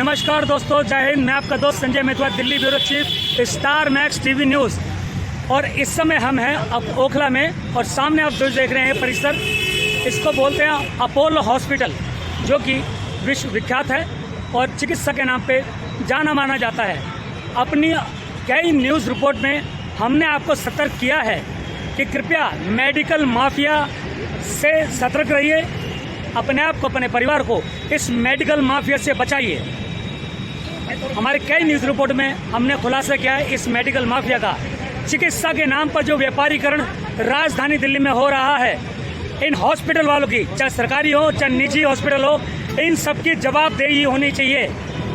नमस्कार दोस्तों, जय हिंद। मैं आपका दोस्त Sanjay Methua, Delhi bureau chief, Star Max TV news. और इस समय हम हैं अब ओखला में और सामने आप जो देख रहे हैं परिसर, इसको बोलते हैं अपोलो हॉस्पिटल, जो कि विश्व विख्यात है और चिकित्सा के नाम पे जाना माना जाता है। अपनी कई न्यूज़ रिपोर्ट में हमने आपको सतर्क किया है कि कृपया मेडिकल माफिया से सतर्क रहिए, अपने आप को, अपने परिवार को इस मेडिकल माफिया से बचाइए। हमारे कई न्यूज़ रिपोर्ट में हमने खुलासा किया है इस मेडिकल माफिया का। चिकित्सा के नाम पर जो व्यापारीकरण राजधानी दिल्ली में हो रहा है, इन हॉस्पिटल वालों की, चाहे सरकारी हो चाहे निजी हॉस्पिटल हो, इन सबकी जवाबदेही होनी चाहिए।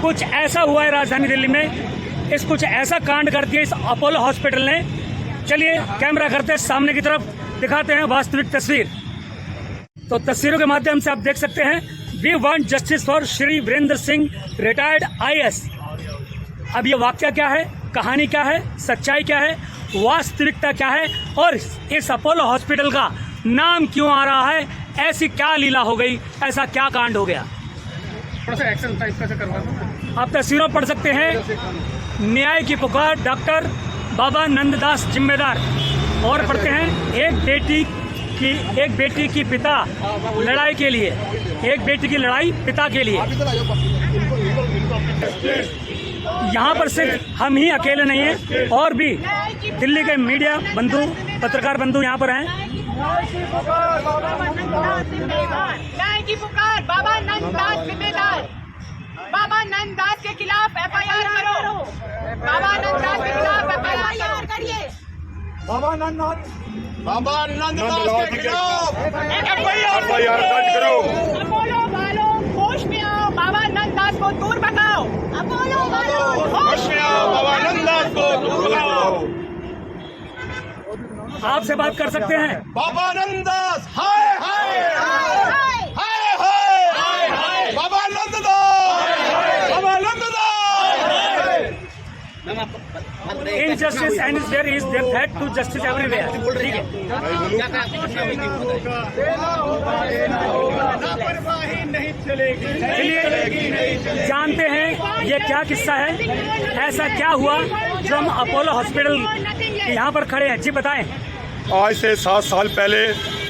कुछ ऐसा हुआ है राजधानी दिल्ली में, कुछ ऐसा कांड कर दिया इस अपोलो हॉस्पिटल ने। चलिए कैमरा करते सामने की तरफ दिखाते हैं वास्तविक तस्वीर। तो तस्वीरों के माध्यम से आप देख सकते हैं, we want justice for Shri Virendra Singh, retired IAS। अब ये वाक्य क्या है, कहानी क्या है, सच्चाई क्या है, वास्तविकता क्या है और इस अपोलो हॉस्पिटल का नाम क्यों आ रहा है, ऐसी क्या लीला हो गई, ऐसा क्या कांड हो गया। थोड़ा सा एक्शन टाइप का करवा। आप तस्वीरों पढ़ सकते हैं, न्याय की पुकार, डॉक्टर बाबा नंददास जिम्मेदार। और पढ़ते हैं, एक बेटी की पिता लड़ाई के लिए, एक बेटी की लड़ाई पिता के लिए। यहाँ पर सिर्फ हम ही अकेले नहीं हैं, और भी दिल्ली के मीडिया बंधु, पत्रकार बंधु यहाँ पर हैं। न्याय की पुकार, बाबा नंददास जिम्मेदार। बाबा नंददास के खिलाफ FIR करो, बाबा नंददास के खिलाफ FIR करिए। बाबा नंददास के खिलाफ FIR दर्ज करो। अपोलो वालों होश में आओ, बाबा नंददास को दूर भगाओ। अपोलो वालों होश में आओ, बाबा नंददास को दूर भगाओ। आपसे बात कर सकते हैं। बाबा नंददास, हाय हाय हाय हाय हाय, बाबा नंददास, बाबा Nanddas. Injustice and there is their threat to justice everywhere। ठीक है, चलिए जानते हैं ये क्या किस्सा है, ऐसा क्या हुआ जो हम अपोलो हॉस्पिटल यहाँ पर खड़े हैं। जी बताएं। आज से 7 साल पहले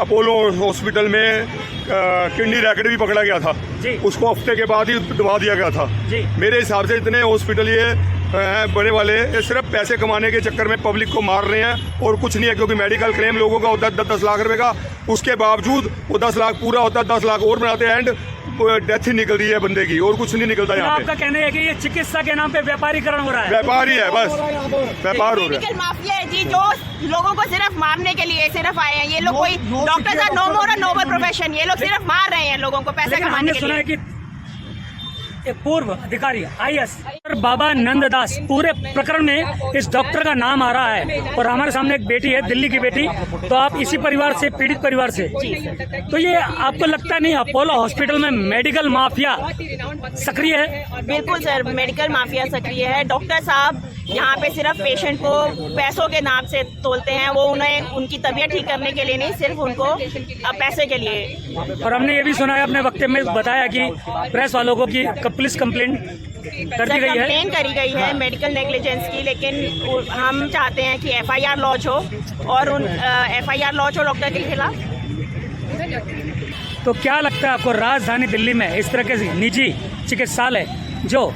अपोलो हॉस्पिटल में किडनी रैकेट भी पकड़ा गया था जी। उसको हफ्ते के बाद ही दबा दिया गया था जी। मेरे हिसाब से इतने हॉस्पिटल ये बड़े वाले सिर्फ पैसे कमाने के चक्कर में पब्लिक को मार रहे हैं और कुछ नहीं है, क्योंकि मेडिकल क्लेम लोगों का होता है 10-10 लाख रुपए का, उसके बावजूद वो 10 लाख पूरा होता है, 10 लाख और बनाते हैं, एंड डेथ ही निकल रही है बंदे की और कुछ नहीं निकलता यहाँ पे। आपका कहना है कि ये चिकित्सा के नाम पे व्यापारीकरण हो रहा है। व्यापार ही है, बस व्यापार हो रहा है। मेडिकल माफिया है जी, जो लोगों को सिर्फ मारने के लिए सिर्फ आए हैं। ये लोग कोई डॉक्टर का नो मोर नोबल प्रोफेशन, ये लोग सिर्फ मार रहे हैं लोगों को पैसे लेकिन कमाने हमने के सुना लिए। है कि एक पूर्व अधिकारी IAS बाबा नंददास, पूरे प्रकरण में इस डॉक्टर का नाम आ रहा है। और हमारे सामने एक बेटी है, दिल्ली की बेटी, तो आप इसी परिवार से, पीड़ित परिवार से, तो ये आपको लगता नहीं अपोलो हॉस्पिटल में मेडिकल माफिया सक्रिय है? बिल्कुल सर, मेडिकल माफिया सक्रिय है। डॉक्टर साहब यहाँ पे सिर्फ पेशेंट को पैसों के नाम से तोलते हैं। वो उन्हें उनकी तबीयत ठीक करने के लिए नहीं, सिर्फ उनको पैसे के लिए। और हमने ये भी सुना है, अपने वक्तव्य में बताया कि प्रेस वालों को कि पुलिस कंप्लेंट कर दी गई है, कंप्लेन करी गई है मेडिकल नेग्लिजेंस की, लेकिन हम चाहते हैं कि FIR लॉन्च हो और FIR लॉन्च हो डॉक्टर के खिलाफ। तो क्या लगता है आपको, राजधानी दिल्ली में इस तरह के निजी चिकित्सालय जो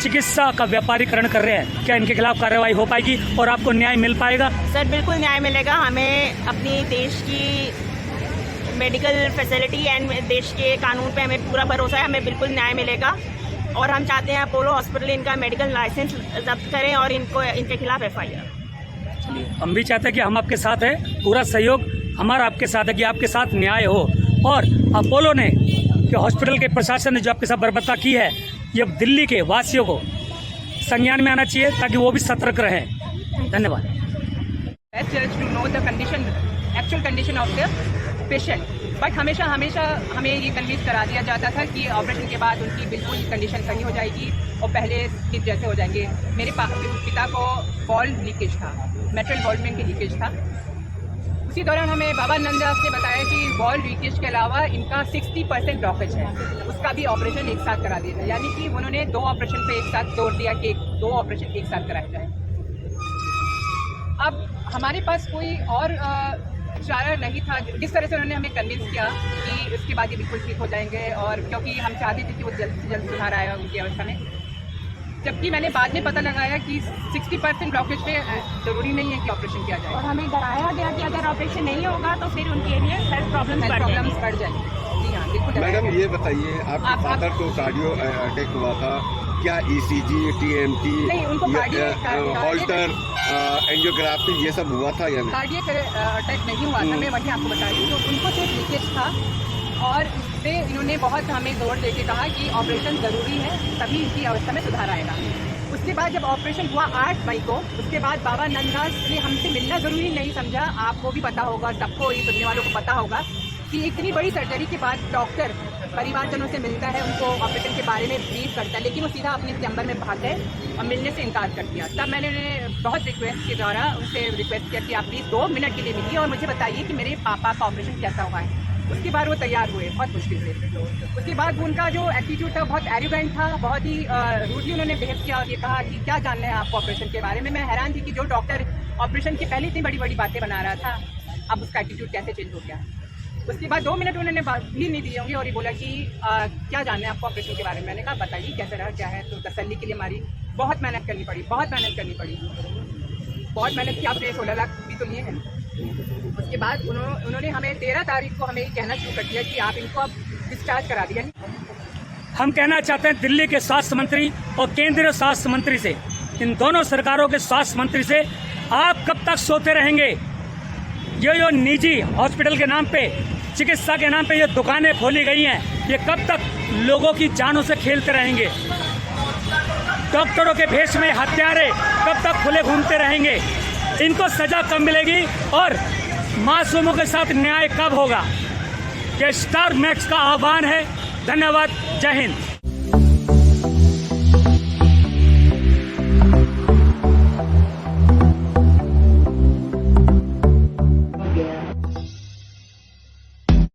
चिकित्सा का व्यापारीकरण कर रहे हैं, क्या इनके खिलाफ कार्रवाई हो पाएगी और आपको न्याय मिल पाएगा? सर बिल्कुल न्याय मिलेगा। हमें अपनी देश की मेडिकल फैसिलिटी एंड देश के कानून पे हमें पूरा भरोसा है, हमें बिल्कुल न्याय मिलेगा। और हम चाहते हैं अपोलो हॉस्पिटल इनका मेडिकल लाइसेंस जब्त करें और इनके खिलाफ FIR। हम भी चाहते हैं कि हम आपके साथ हैं, पूरा सहयोग हमारा आपके साथ है कि आपके साथ न्याय हो। और अपोलो ने, कि हॉस्पिटल के प्रशासन ने जो आपके साथ बर्बरता की है, ये दिल्ली के वासियों को संज्ञान में आना चाहिए ताकि वो भी सतर्क रहें। धन्यवाद। जज to know the condition, actual condition of the patient, but हमेशा हमें ये कन्विंस करा दिया जाता था कि ऑपरेशन के बाद उनकी बिल्कुल कंडीशन सही हो जाएगी और पहले के जैसे हो जाएंगे। मेरे पिता को वॉल्व लीकेज था, मेटल वॉल्व में लीकेज था, उसी दौरान हमें बाबा नंददास ने बताया कि वॉल लीकेज के अलावा इनका 60% ब्लॉकेज है, उसका भी ऑपरेशन एक साथ करा दिया जाए। यानी कि उन्होंने 2 ऑपरेशन पे एक साथ जोड़ दिया कि 2 ऑपरेशन एक साथ कराए जाए। अब हमारे पास कोई और चारा नहीं था। जिस तरह से उन्होंने हमें कन्विंस किया कि इसके बाद ये बिल्कुल ठीक हो जाएंगे, और क्योंकि हम चाहते थे कि वो जल्द से जल्द सुधार आएगा उनकी अवस्था में, जबकि मैंने बाद में पता लगाया कि 60% ब्लॉकेज पे ज़रूरी नहीं है कि ऑपरेशन किया जाए। और हमें डराया गया कि अगर ऑपरेशन नहीं होगा तो फिर उनके लिए हेल्थ प्रॉब्लम्स बढ़ जाएंगी। जी हाँ, बिल्कुल। मैडम ये बताइए, आपके फादर को कार्डियो अटैक हुआ था, क्या ईसीजी, टीएमटी, नहीं, उनको हॉल्टर, एंजियोग्राफी ये सब हुआ था या नहीं? कार्डियक अटैक नहीं हुआ था, मैं वहीं आपको बता रही हूँ। तो उनको सिर्फ लीकेज था, और इससे इन्होंने बहुत हमें जोर देके कहा कि ऑपरेशन ज़रूरी है, तभी इनकी अवस्था में सुधार आएगा। उसके बाद जब ऑपरेशन हुआ 8 मई को, उसके बाद बाबा नंददास ने हमसे मिलना ज़रूरी नहीं समझा। आपको भी पता होगा, सबको, ये सुनने वालों को पता होगा कि इतनी बड़ी सर्जरी के बाद डॉक्टर परिवारजनों से मिलता है, उनको ऑपरेशन के बारे में ब्रीफ करता है, लेकिन वो सीधा अपने चैम्बर में भाग गए और मिलने से इनकार कर दिया। तब मैंने उन्हें बहुत रिक्वेस्ट के द्वारा उनसे रिक्वेस्ट किया कि आप प्लीज़ 2 मिनट के लिए मिलिए और मुझे बताइए कि मेरे पापा का ऑपरेशन कैसा हुआ है। उसके बाद वो तैयार हुए, बहुत मुश्किल से। उसके बाद उनका जो एटीट्यूड था बहुत एरोगेंट था, बहुत ही रूडली उन्होंने बिहेव किया और ये कहा कि क्या जानना है आपको ऑपरेशन के बारे में। मैं हैरान थी कि जो डॉक्टर ऑपरेशन की पहले इतनी बड़ी बड़ी बातें बना रहा था, अब उसका एटीट्यूड कैसे चेंज हो गया। उसके बाद 2 मिनट उन्होंने भी नहीं दिए होंगे और ये बोला कि क्या जानना है आपको ऑपरेशन के बारे में। मैंने कहा बताइए कैसे रहा, क्या है। तो तसल्ली के लिए हमारी बहुत मेहनत करनी पड़ी, बहुत मेहनत की। आपने 16 लाख भी तो लिए हैं। उसके बाद उन्होंने हमें 13 तारीख को हमें कहना शुरू कर दिया कि आप इनको अब डिस्चार्ज करा दिया। हम कहना चाहते हैं दिल्ली के स्वास्थ्य मंत्री और केंद्रीय स्वास्थ्य मंत्री से, इन दोनों सरकारों के स्वास्थ्य मंत्री से, आप कब तक सोते रहेंगे? ये जो निजी हॉस्पिटल के नाम पे, चिकित्सा के नाम पे ये दुकानें खोली गई हैं, ये कब तक लोगों की जानों से खेलते रहेंगे? डॉक्टरों के भेष में हत्यारे कब तक खुले घूमते रहेंगे? इनको सजा कब मिलेगी और मासूमों के साथ न्याय कब होगा? ये स्टार मैक्स का आह्वान है। धन्यवाद। जय हिंद।